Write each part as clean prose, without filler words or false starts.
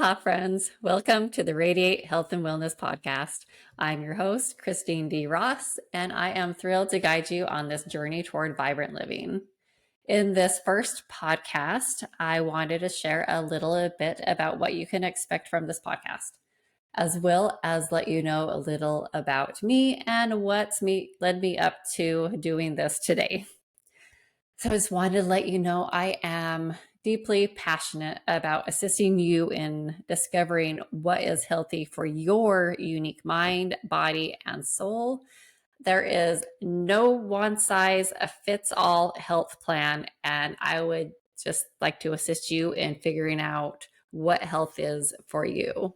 Aloha, friends. Welcome to the Radiate Health and Wellness Podcast. I'm your host, Christine D. Ross, and I am thrilled to guide you on this journey toward vibrant living. In this first podcast, I wanted to share a little bit about what you can expect from this podcast, as well as let you know a little about me and what's led me up to doing this today. So I just wanted to let you know I am deeply passionate about assisting you in discovering what is healthy for your unique mind, body, and soul. There is no one size fits all health plan, and I would just like to assist you in figuring out what health is for you.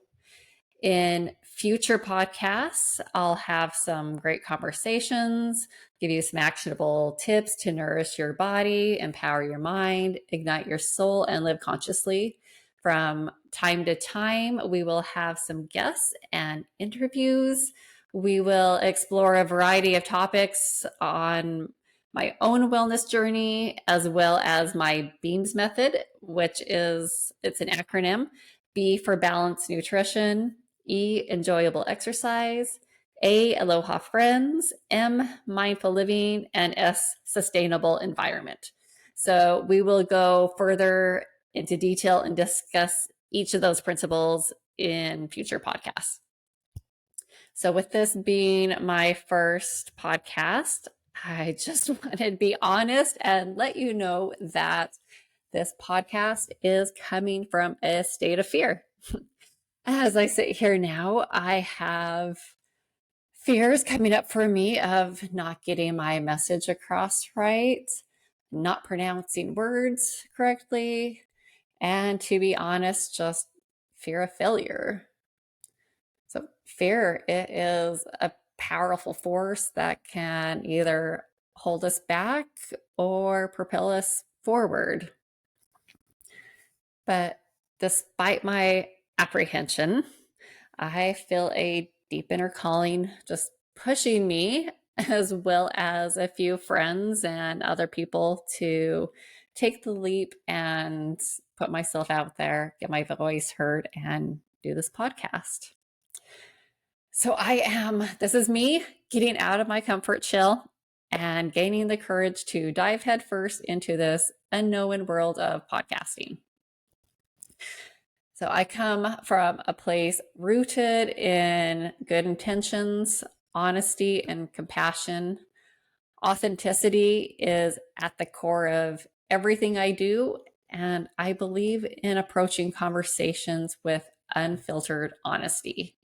In future podcasts, I'll have some great conversations, give you some actionable tips to nourish your body, empower your mind, ignite your soul, and live consciously. From time to time, we will have some guests and interviews. We will explore a variety of topics on my own wellness journey, as well as my BEAMS method, it's an acronym. B for balanced nutrition, E, enjoyable exercise, A, aloha friends, M, mindful living, and S, sustainable environment. So we will go further into detail and discuss each of those principles in future podcasts. So with this being my first podcast, I just wanted to be honest and let you know that this podcast is coming from a state of fear. As I sit here now, I have fears coming up for me of not getting my message across right, not pronouncing words correctly, and to be honest, just fear of failure. So fear, it is a powerful force that can either hold us back or propel us forward. But despite my apprehension, I feel a deep inner calling just pushing me, as well as a few friends and other people, to take the leap and put myself out there, get my voice heard, and do this podcast. So this is me getting out of my comfort shell and gaining the courage to dive headfirst into this unknown world of podcasting. So I come from a place rooted in good intentions, honesty, and compassion. Authenticity is at the core of everything I do, and I believe in approaching conversations with unfiltered honesty.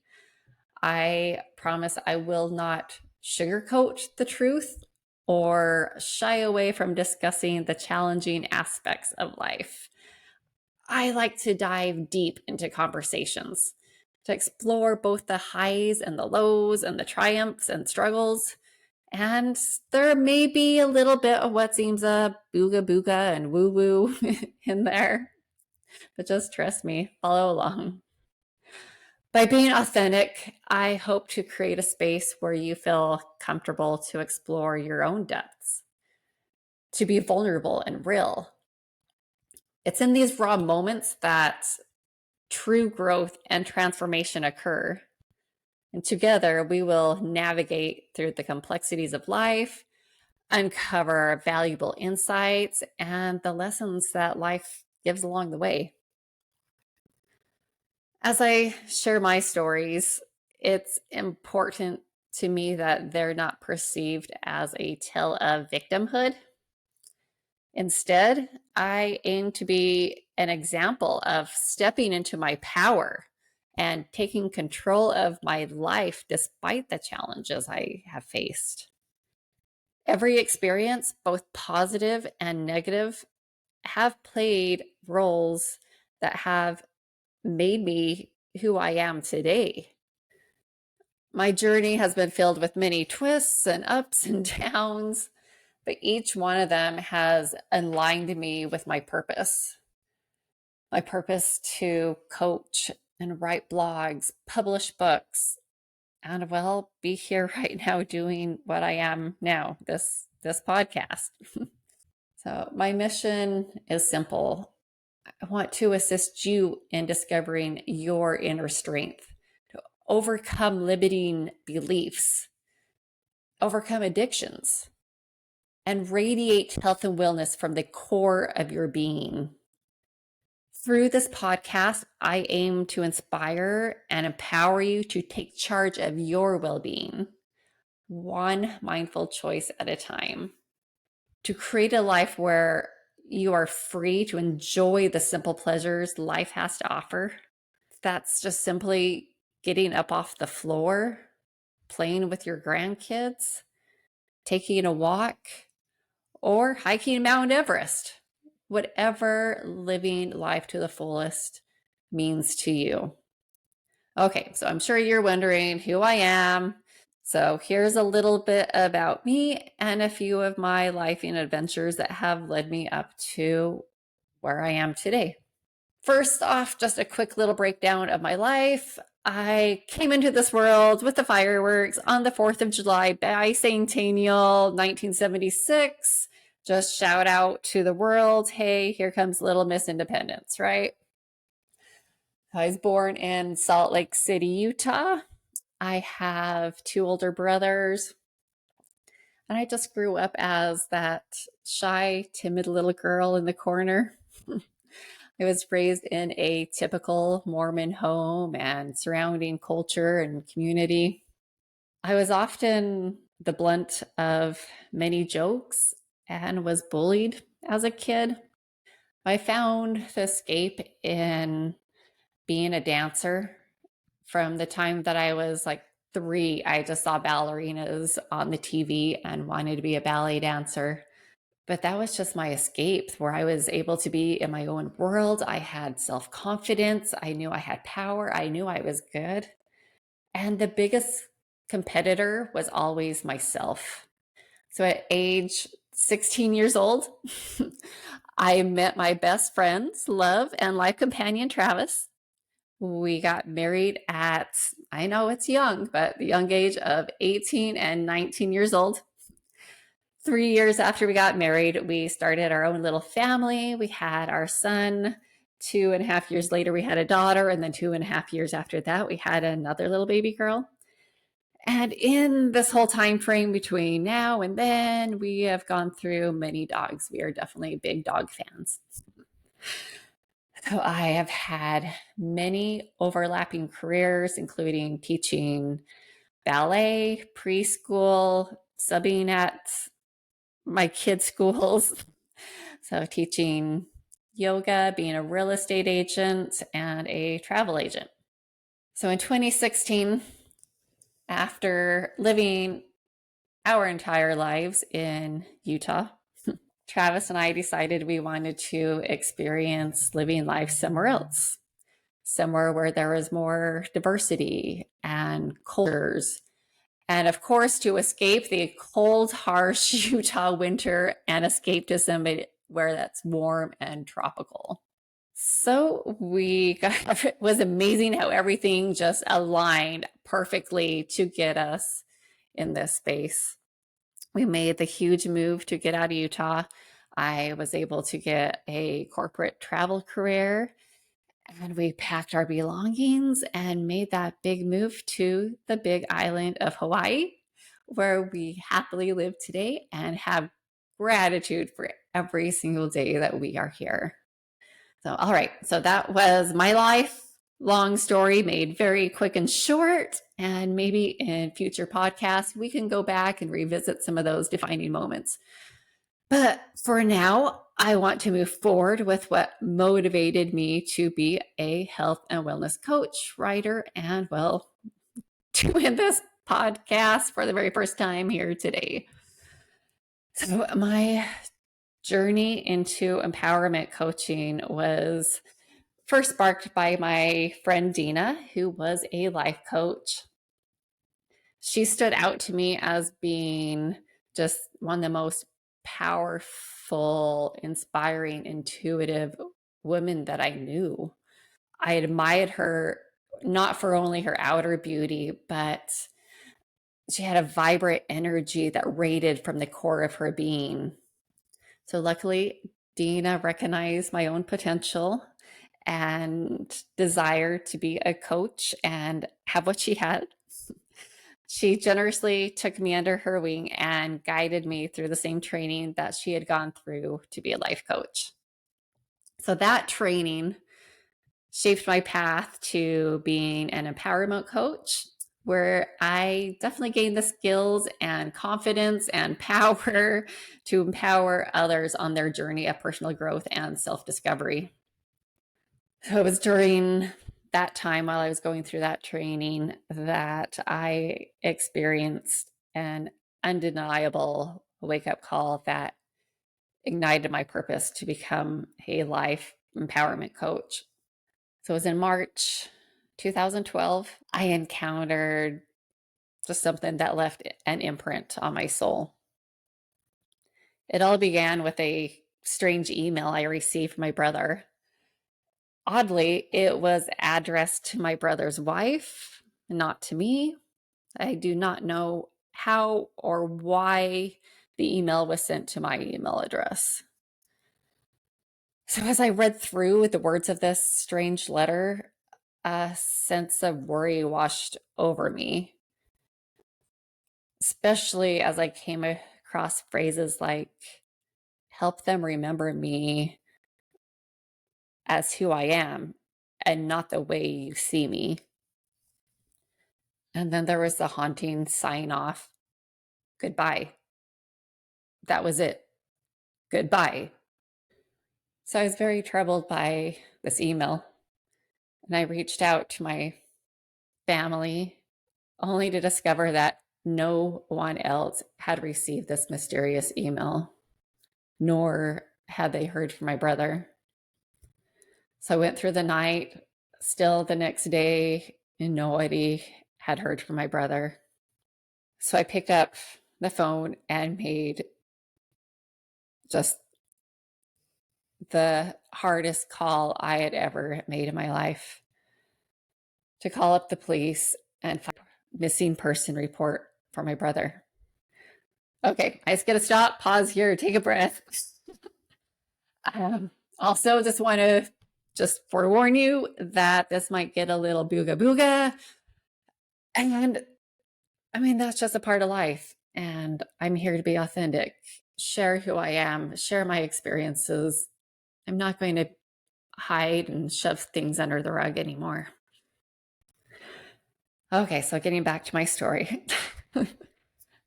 I promise I will not sugarcoat the truth or shy away from discussing the challenging aspects of life. I like to dive deep into conversations, to explore both the highs and the lows and the triumphs and struggles. And there may be a little bit of what seems a booga booga and woo woo in there, but just trust me, follow along. By being authentic, I hope to create a space where you feel comfortable to explore your own depths, to be vulnerable and real. It's in these raw moments that true growth and transformation occur. And together we will navigate through the complexities of life, uncover valuable insights, and the lessons that life gives along the way. As I share my stories, it's important to me that they're not perceived as a tale of victimhood. Instead, I aim to be an example of stepping into my power and taking control of my life despite the challenges I have faced. Every experience, both positive and negative, have played roles that have made me who I am today. My journey has been filled with many twists and ups and downs, but each one of them has aligned me with my purpose to coach and write blogs, publish books, and be here right now doing what I am now, this podcast. So my mission is simple. I want to assist you in discovering your inner strength, to overcome limiting beliefs, overcome addictions, and radiate health and wellness from the core of your being. Through this podcast, I aim to inspire and empower you to take charge of your well-being, one mindful choice at a time, to create a life where you are free to enjoy the simple pleasures life has to offer. That's just simply getting up off the floor, playing with your grandkids, taking a walk, or hiking Mount Everest. Whatever living life to the fullest means to you. Okay, so I'm sure you're wondering who I am. So here's a little bit about me and a few of my life and adventures that have led me up to where I am today. First off, just a quick little breakdown of my life. I came into this world with the fireworks on the 4th of July bicentennial 1976. Just shout out to the world, hey, here comes little Miss Independence, right? I was born in Salt Lake City, Utah. I have 2 older brothers, and I just grew up as that shy, timid little girl in the corner. I was raised in a typical Mormon home and surrounding culture and community. I was often the blunt of many jokes and was bullied as a kid. I found the escape in being a dancer. From the time that I was like 3, I just saw ballerinas on the TV and wanted to be a ballet dancer. But that was just my escape, where I was able to be in my own world. I had self-confidence. I knew I had power. I knew I was good. And the biggest competitor was always myself. So at age 16 years old, I met my best friend's love and life companion, Travis. We got married at, I know it's young, but the young age of 18 and 19 years old. 3 years after we got married, we started our own little family. We had our son. 2.5 years later, we had a daughter. And then 2.5 years after that, we had another little baby girl. And in this whole time frame between now and then, we have gone through many dogs. We are definitely big dog fans. So I have had many overlapping careers, including teaching ballet, preschool, subbing at my kids' schools. So teaching yoga, being a real estate agent, and a travel agent. So in 2016, after living our entire lives in Utah, Travis and I decided we wanted to experience living life somewhere else, somewhere where there was more diversity and cultures. And of course, to escape the cold, harsh Utah winter and escape to somewhere where that's warm and tropical. So it was amazing how everything just aligned perfectly to get us in this space. We made the huge move to get out of Utah. I was able to get a corporate travel career, and we packed our belongings and made that big move to the big island of Hawaii, where we happily live today and have gratitude for every single day that we are here. So, all right. So that was my life. Long story made very quick and short. And maybe in future podcasts, we can go back and revisit some of those defining moments. But for now, I want to move forward with what motivated me to be a health and wellness coach, writer, and well, doing this podcast for the very first time here today. So my journey into empowerment coaching was first sparked by my friend Dina, who was a life coach. She stood out to me as being just one of the most powerful, inspiring, intuitive women that I knew. I admired her not for only her outer beauty, but she had a vibrant energy that radiated from the core of her being. So luckily, Dina recognized my own potential and desire to be a coach and have what she had. She generously took me under her wing and guided me through the same training that she had gone through to be a life coach. So that training shaped my path to being an empowerment coach, where I definitely gained the skills and confidence and power to empower others on their journey of personal growth and self-discovery. So it was during that time, while I was going through that training, that I experienced an undeniable wake-up call that ignited my purpose to become a life empowerment coach. So it was in March 2012. I encountered just something that left an imprint on my soul. It all began with a strange email I received from my brother. Oddly, it was addressed to my brother's wife, not to me. I do not know how or why the email was sent to my email address. So as I read through the words of this strange letter, a sense of worry washed over me, especially as I came across phrases like, help them remember me as who I am and not the way you see me. And then there was the haunting sign off, goodbye. That was it. Goodbye. So I was very troubled by this email. And I reached out to my family only to discover that no one else had received this mysterious email, nor had they heard from my brother. So I went through the night, still the next day, and nobody had heard from my brother. So I picked up the phone and made just the hardest call I had ever made in my life, to call up the police and find a missing person report for my brother. Okay, I just gotta stop, pause here, take a breath. Also, just want to forewarn you that this might get a little booga booga. And I mean, that's just a part of life. And I'm here to be authentic, share who I am, share my experiences. I'm not going to hide and shove things under the rug anymore. Okay, so getting back to my story.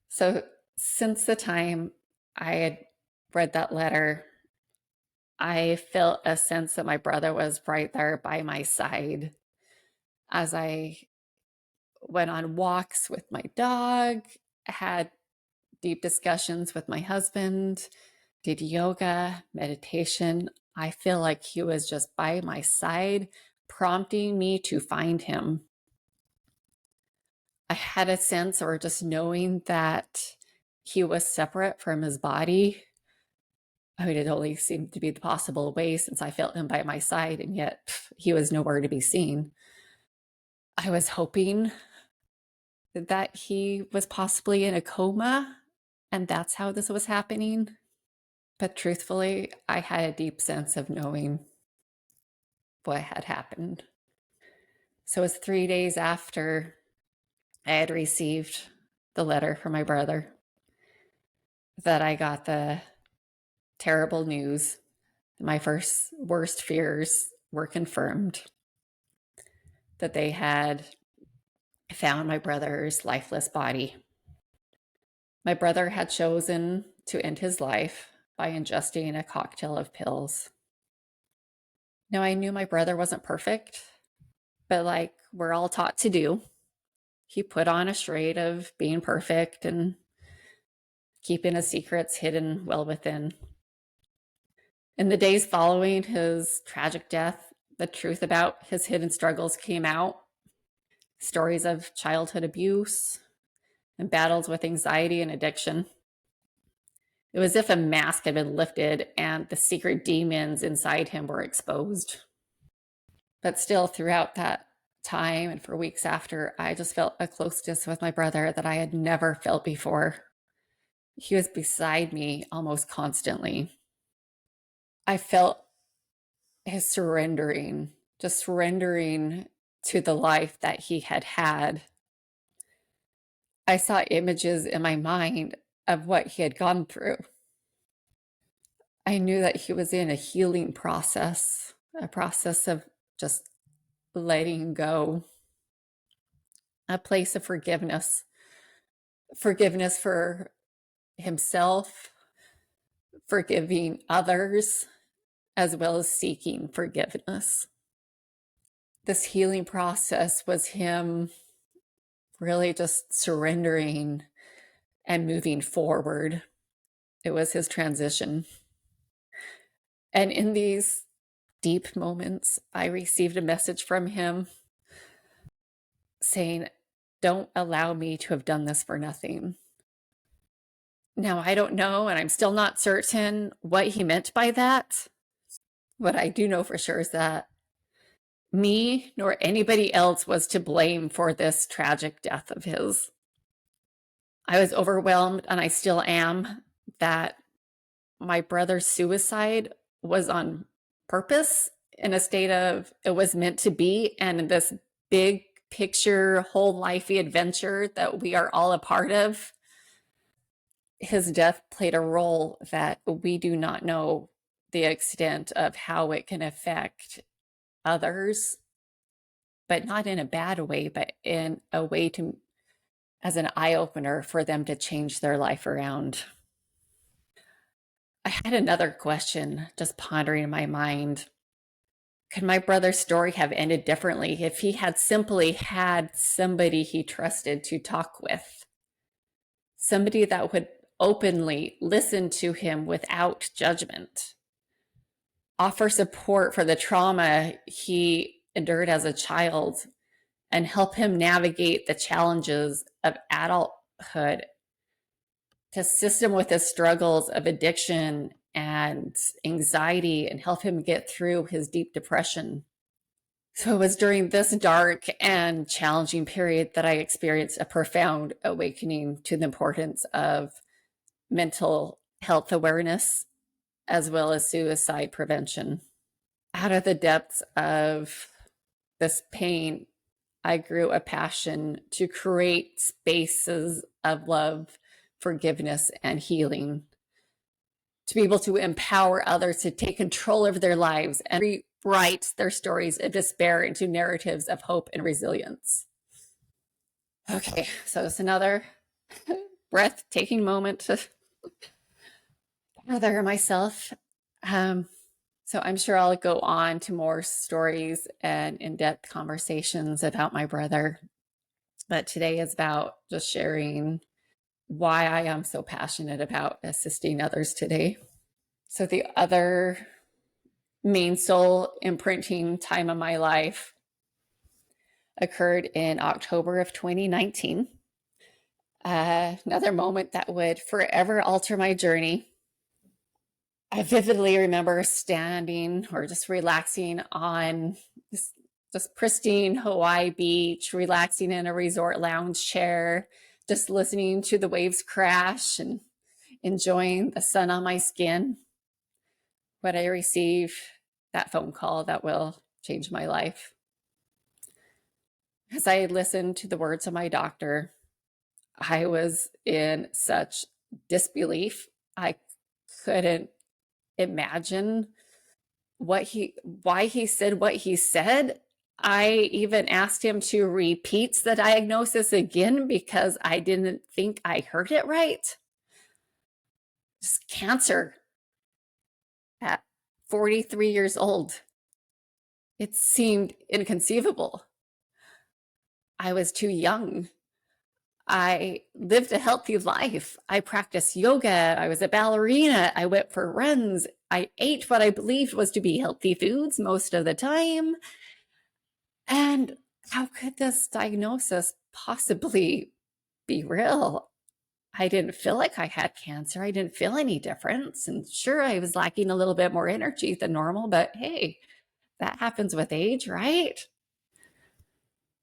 So since the time I had read that letter, I felt a sense that my brother was right there by my side as I went on walks with my dog, had deep discussions with my husband, did yoga, meditation. I feel like he was just by my side, prompting me to find him. I had a sense, or just knowing, that he was separate from his body. I mean, it only seemed to be the possible way since I felt him by my side, and yet he was nowhere to be seen. I was hoping that he was possibly in a coma, and that's how this was happening. But truthfully, I had a deep sense of knowing what had happened. So it was 3 days after I had received the letter from my brother that I got the terrible news. My first worst fears were confirmed, that they had found my brother's lifeless body. My brother had chosen to end his life by ingesting a cocktail of pills. Now, I knew my brother wasn't perfect, but like we're all taught to do, he put on a charade of being perfect and keeping his secrets hidden well within. In the days following his tragic death, the truth about his hidden struggles came out. Stories of childhood abuse and battles with anxiety and addiction. It was as if a mask had been lifted and the secret demons inside him were exposed. But still, throughout that time and for weeks after, I just felt a closeness with my brother that I had never felt before. He was beside me almost constantly. I felt his surrendering, just surrendering to the life that he had had. I saw images in my mind of what he had gone through. I knew that he was in a healing process, a process of just letting go, a place of forgiveness, forgiveness for himself, forgiving others, as well as seeking forgiveness. This healing process was him really just surrendering and moving forward. It was his transition. And in these deep moments, I received a message from him saying, "Don't allow me to have done this for nothing." Now, I don't know, and I'm still not certain what he meant by that. What I do know for sure is that me nor anybody else was to blame for this tragic death of his. I was overwhelmed, and I still am, that my brother's suicide was on purpose, in a state of it was meant to be, and this big picture, whole lifey adventure that we are all a part of. His death played a role that we do not know the extent of how it can affect others, but not in a bad way, but in a way to, as an eye opener for them to change their life around. I had another question just pondering in my mind. Could my brother's story have ended differently if he had simply had somebody he trusted to talk with? Somebody that would openly listen to him without judgment, offer support for the trauma he endured as a child, and help him navigate the challenges of adulthood, to assist him with his struggles of addiction and anxiety, and help him get through his deep depression. So it was during this dark and challenging period that I experienced a profound awakening to the importance of mental health awareness, as well as suicide prevention. Out of the depths of this pain, I grew a passion to create spaces of love, forgiveness, and healing, to be able to empower others to take control of their lives and rewrite their stories of despair into narratives of hope and resilience. Okay, so it's another breathtaking moment to gather myself. So I'm sure I'll go on to more stories and in-depth conversations about my brother. But today is about just sharing why I am so passionate about assisting others today. So the other main soul imprinting time of my life occurred in October of 2019. Another moment that would forever alter my journey. I vividly remember standing or just relaxing on this just pristine Hawaii beach, relaxing in a resort lounge chair, just listening to the waves crash and enjoying the sun on my skin. When I receive that phone call that will change my life. As I listened to the words of my doctor, I was in such disbelief. I couldn't imagine why he said what he said. I even asked him to repeat the diagnosis again because I didn't think I heard it right. Just cancer at 43 years old. It seemed inconceivable. I was too young. I lived a healthy life. I practiced yoga. I was a ballerina. I went for runs. I ate what I believed was to be healthy foods most of the time. And how could this diagnosis possibly be real? I didn't feel like I had cancer. I didn't feel any difference. And sure, I was lacking a little bit more energy than normal, but hey, that happens with age, right?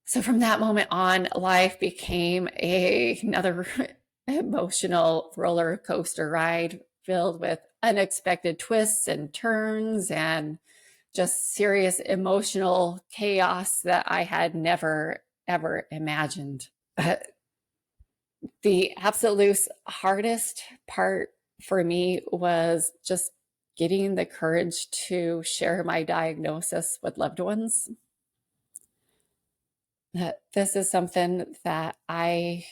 So from that moment on, life became another emotional roller coaster ride filled with unexpected twists and turns and just serious emotional chaos that I had never, ever imagined. The absolute hardest part for me was just getting the courage to share my diagnosis with loved ones. This is something that I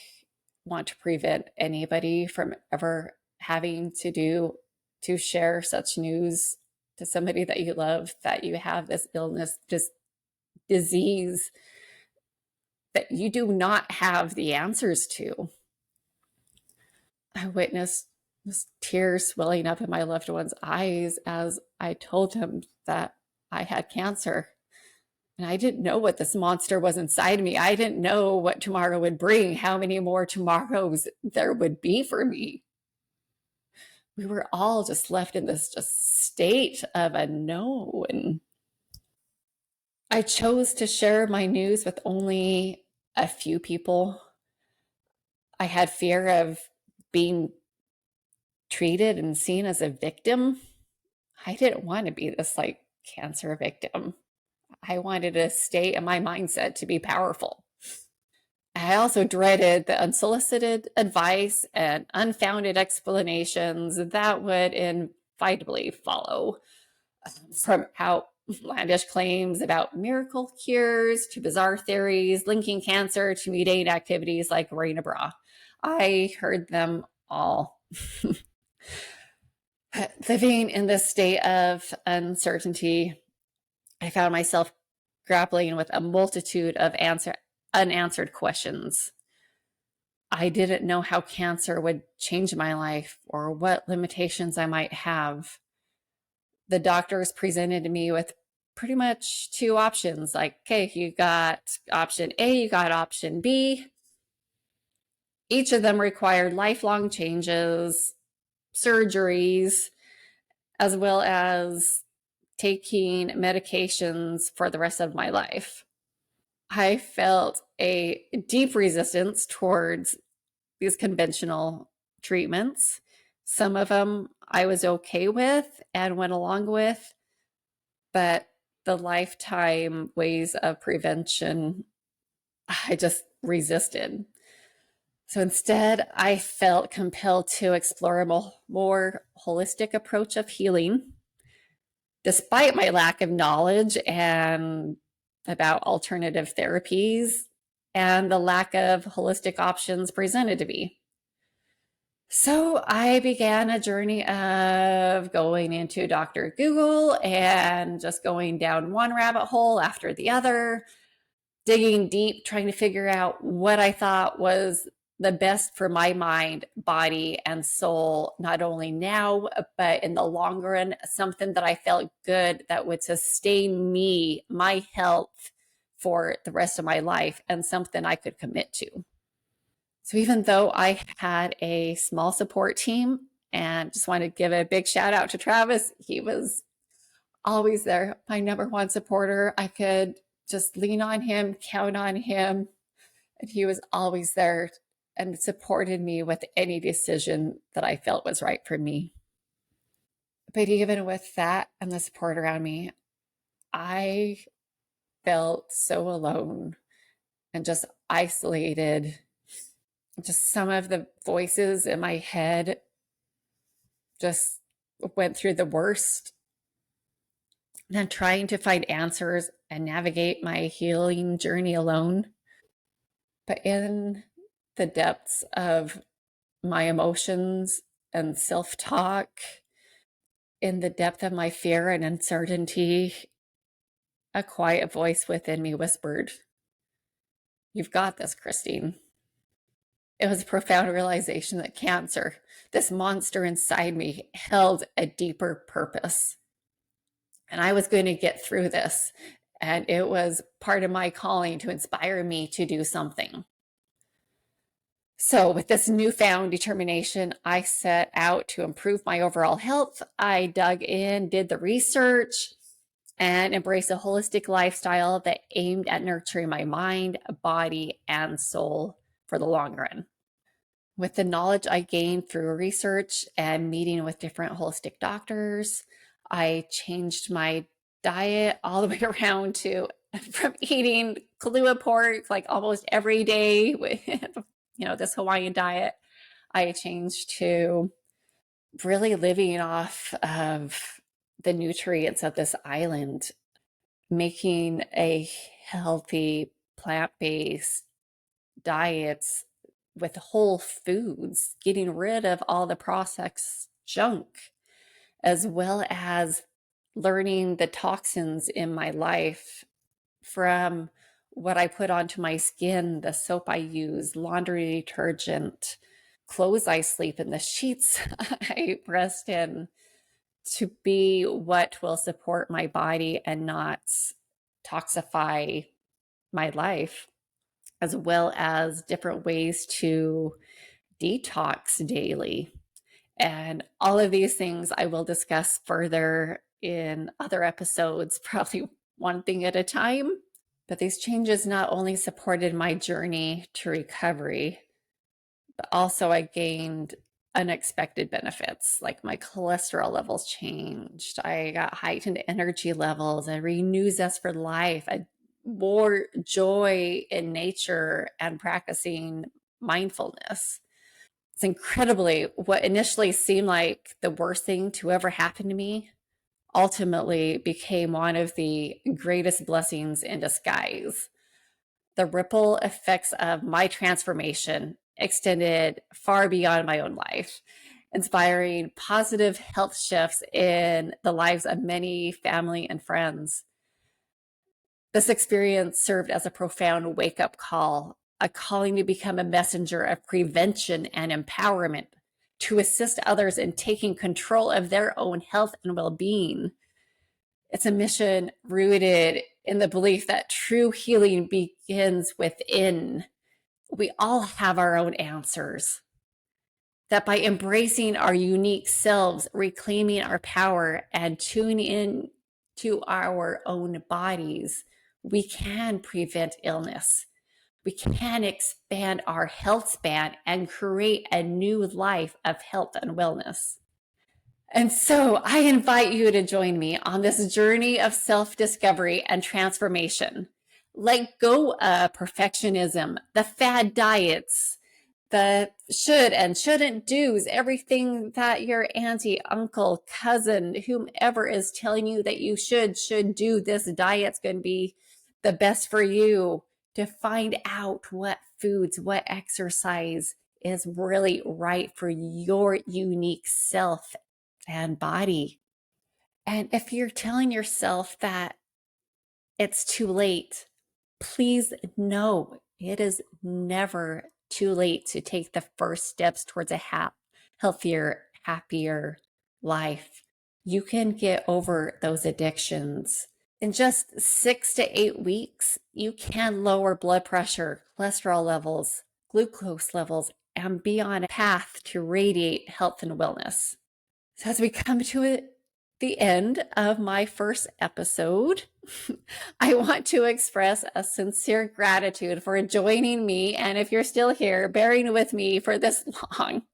want to prevent anybody from ever having to do, to share such news to somebody that you love, that you have this illness, this disease that you do not have the answers to. I witnessed just tears swelling up in my loved one's eyes as I told him that I had cancer. And I didn't know what this monster was inside me. I didn't know what tomorrow would bring, how many more tomorrows there would be for me. We were all just left in this just state of unknown. I chose to share my news with only a few people. I had fear of being treated and seen as a victim. I didn't want to be this like cancer victim. I wanted to stay in my mindset to be powerful. I also dreaded the unsolicited advice and unfounded explanations that would inevitably follow, from outlandish claims about miracle cures to bizarre theories linking cancer to mundane activities like wearing a bra. I heard them all. Living in this state of uncertainty, I found myself grappling with a multitude of unanswered questions. I didn't know how cancer would change my life or what limitations I might have. The doctors presented me with pretty much two options, like, okay, you got option A, you got option B. Each of them required lifelong changes, surgeries, as well as taking medications for the rest of my life. I felt a deep resistance towards these conventional treatments. Some of them I was okay with and went along with, but the lifetime ways of prevention, I just resisted. So instead, I felt compelled to explore a more holistic approach of healing, despite my lack of knowledge and about alternative therapies and the lack of holistic options presented to me. So I began a journey of going into Dr. Google and just going down one rabbit hole after the other, digging deep, trying to figure out what I thought was the best for my mind, body, and soul, not only now, but in the long run, something that I felt good that would sustain me, my health for the rest of my life, and something I could commit to. So even though I had a small support team, and just want to give a big shout out to Travis, he was always there, my number one supporter. I could just lean on him, count on him, and he was always there and supported me with any decision that I felt was right for me. But even with that and the support around me, I felt so alone and just isolated. Just some of the voices in my head just went through the worst. And then trying to find answers and navigate my healing journey alone. But in the depths of my emotions and self-talk, in the depth of my fear and uncertainty, a quiet voice within me whispered, "You've got this, Christine." It was a profound realization that cancer, this monster inside me, held a deeper purpose. And I was going to get through this. And it was part of my calling to inspire me to do something. So with this newfound determination, I set out to improve my overall health. I dug in, did the research, and embraced a holistic lifestyle that aimed at nurturing my mind, body, and soul for the long run. With the knowledge I gained through research and meeting with different holistic doctors, I changed my diet all the way around to from eating Kahlua pork like almost every day with this Hawaiian diet. I changed to really living off of the nutrients of this island, making a healthy plant-based diets with whole foods, getting rid of all the processed junk, as well as learning the toxins in my life from what I put onto my skin, the soap I use, laundry detergent, clothes I sleep in, the sheets I rest in, to be what will support my body and not toxify my life, as well as different ways to detox daily. And all of these things I will discuss further in other episodes, probably one thing at a time. But these changes not only supported my journey to recovery, but also I gained unexpected benefits, like my cholesterol levels changed. I got heightened energy levels, a renewed zest for life, a more joy in nature, and practicing mindfulness. It's incredibly what initially seemed like the worst thing to ever happen to me ultimately became one of the greatest blessings in disguise. The ripple effects of my transformation extended far beyond my own life, inspiring positive health shifts in the lives of many family and friends. This experience served as a profound wake-up call, a calling to become a messenger of prevention and empowerment, to assist others in taking control of their own health and well-being. It's a mission rooted in the belief that true healing begins within. We all have our own answers. That by embracing our unique selves, reclaiming our power, and tuning in to our own bodies, we can prevent illness. We can expand our health span and create a new life of health and wellness. And so I invite you to join me on this journey of self-discovery and transformation. Let go of perfectionism, the fad diets, the should and shouldn't do's, everything that your auntie, uncle, cousin, whomever is telling you that you should do, this diet's going to be the best for you, to find out what foods, what exercise is really right for your unique self and body. And if you're telling yourself that it's too late, please know it is never too late to take the first steps towards a healthier, happier life. You can get over those addictions. In just 6 to 8 weeks, you can lower blood pressure, cholesterol levels, glucose levels, and be on a path to radiate health and wellness. So as we come to the end of my first episode, I want to express a sincere gratitude for joining me. And if you're still here, bearing with me for this long,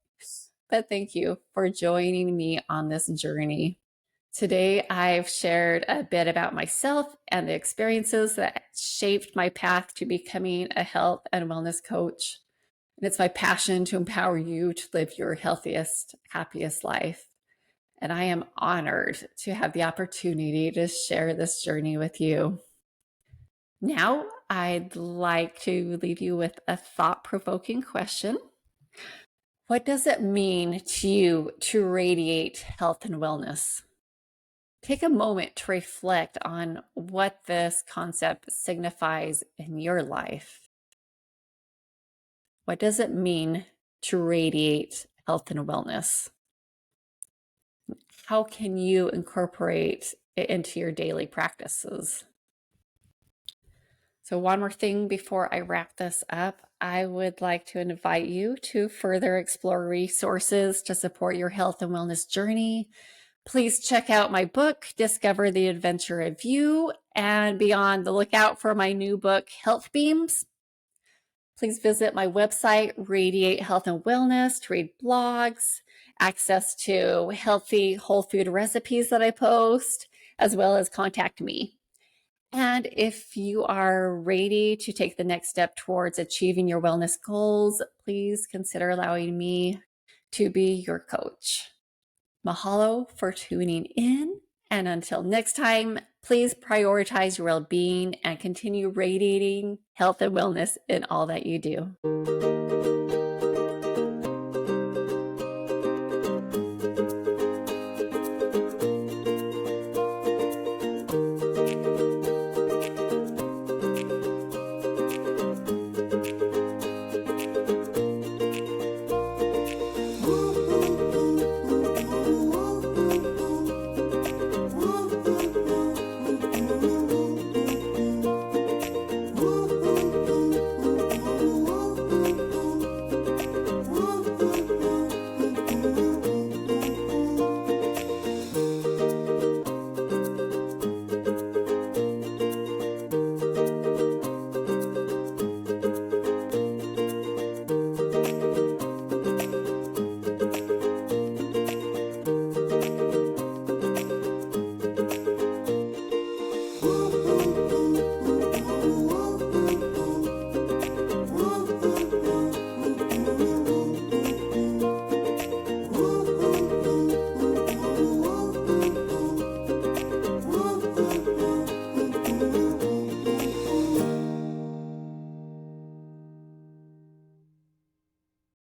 but thank you for joining me on this journey. Today, I've shared a bit about myself and the experiences that shaped my path to becoming a health and wellness coach. And it's my passion to empower you to live your healthiest, happiest life. And I am honored to have the opportunity to share this journey with you. Now, I'd like to leave you with a thought-provoking question. What does it mean to you to radiate health and wellness? Take a moment to reflect on what this concept signifies in your life. What does it mean to radiate health and wellness? How can you incorporate it into your daily practices? So one more thing before I wrap this up, I would like to invite you to further explore resources to support your health and wellness journey. Please check out my book, Discover the Adventure of You, and be on the lookout for my new book, Health Beams. Please visit my website, Radiate Health and Wellness, to read blogs, access to healthy whole food recipes that I post, as well as contact me. And if you are ready to take the next step towards achieving your wellness goals, please consider allowing me to be your coach. Mahalo for tuning in. And until next time, please prioritize your well-being and continue radiating health and wellness in all that you do.